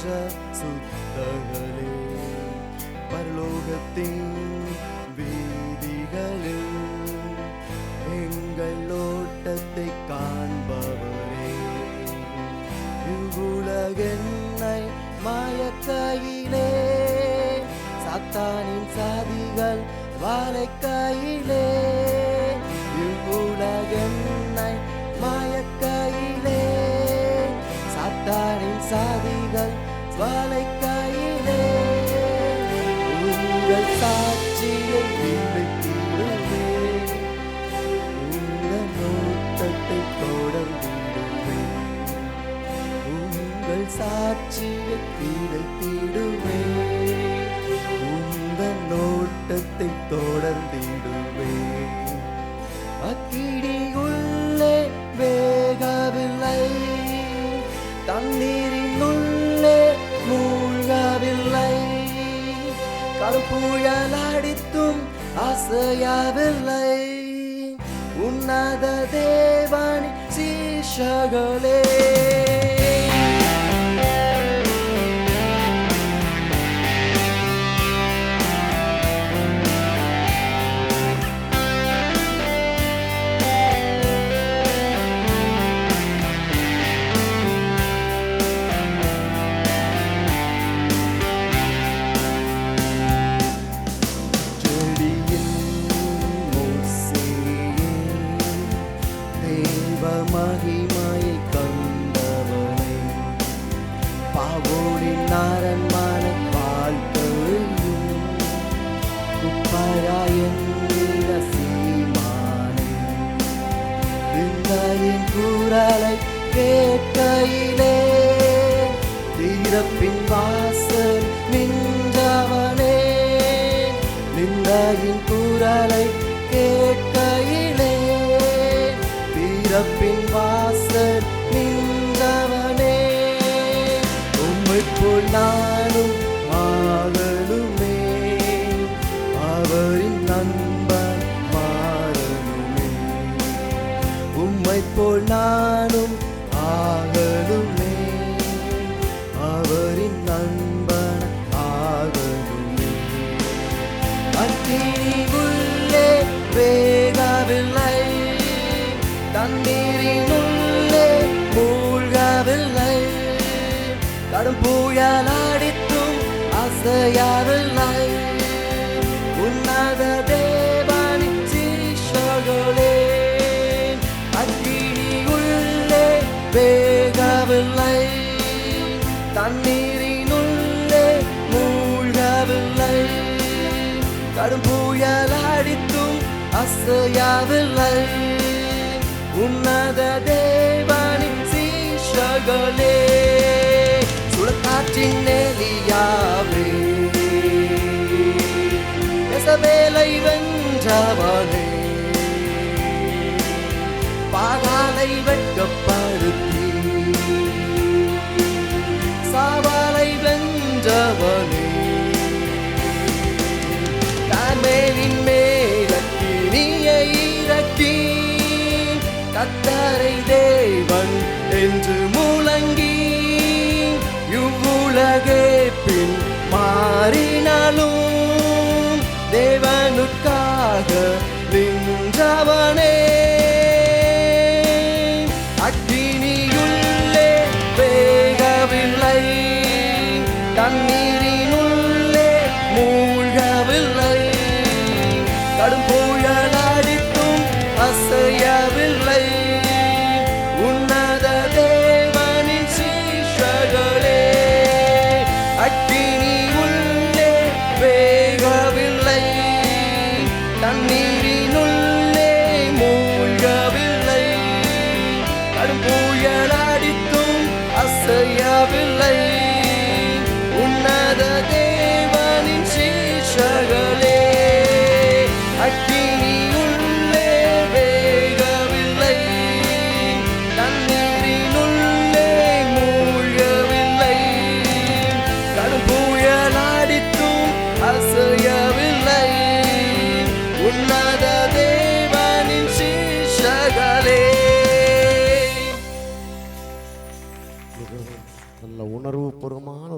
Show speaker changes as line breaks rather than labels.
என்ற சுத்தகளே, பரலோகத்தின் வீதிகளில் எங்கள் ஓட்டத்தை காண்பவரே, இவ்வுலகென்னை மாயக்கையிலே, சாத்தானின் சாதிகள் வாழைக்கையிலே, இவ்வுலகென்னை மாயக்கையிலே, சாத்தானின் சாதிகள் வாழைக்கையிலே, உங்கள் சாட்சியை நிலைத்திடுவே, உங்கள் நோட்டத்தை தொடர்ந்திடுவே, உங்கள் சாட்சியை நிலைத்திடுவே, உங்கள் நோட்டத்தை தொடர்ந்திடுவே. அக்கினி உள்ளே வேகவில்லை, தண்ணீரின் உள்ளே மூழ்கவில்லை, கருப்புயல் அடித்தும் அசையவில்லை, உன்னத தேவனின் சீஷர்களே. மகிமையை கண்டவனை, பாவோனின் அரண்மனை வாழ்க்கையும் குப்பராயன் சீமானை, விந்தையின் குரலை கேட்கையிலே, தீரப்பின் வாசல் நின்றவனே, விந்தையின் குரலை கேட்கையிலே, பின் வாசல் நின்றவனே, உம்மைப் போல் நானும் ஆகணுமே, அவரின் நண்பன் மாறணுமே, உம்மைப் போல் நானும் ஆகணுமே, அவரின் நண்பன் ஆகணுமே. அக்கினி உள்ளே வேகவில்லை, தண்ணீரினுள்ளே மூழ்கவில்லை, கடும் புயல் அடித்தும் அசையவில்லை, உன்னத தேவனின் சீஷர்களே. அக்கினி உள்ளே வேகவில்லை, தண்ணீரினுள்ளே மூழ்கவில்லை, கடும் புயல் அடித்தும் அசையவில்லை, உன்னத தேவனின் சீஷர்களே. சுழற்காற்றின் எலியாவே, யெசபேலை வென்றவனே, பாகாலை வெட்கப்படுத்தி சாவாலை வென்றவனே, கார்மேலின் மேல் அக்கினியை இறக்கி கர்த்தரை தேவன் என்று முழங்கி, இவ்வுலகே பின் மாறினாலும் தேவனுக்காக நின்றவனே, அக்கினியுள்ளே வேகவில்லை, தண்ணீரினுள்ளே மூழ்கவில்லை, கடும் புயல் அடித்தும் அசையவில்லை, உன்னத தேவனின் சீஷர்களே. அக்கினி உள்ளே வேகவில்லை, தண்ணீரினுள்ளே மூழ்கவில்லை, கடும் புயல் அடித்தும் அசையவில்லை, உன்னத தேவனின் சீஷர்களே. அக்கினி உள்ளே வேகவில்லை, தண்ணீரினுள்ளே மூழ்கவில்லை, கடும் புயல் அடித்தும் அசையவில்லை, உன்னத தேவனின் சீஷர்களே.
நல்ல உணர்வு உணர்வுபூர்வமான ஒரு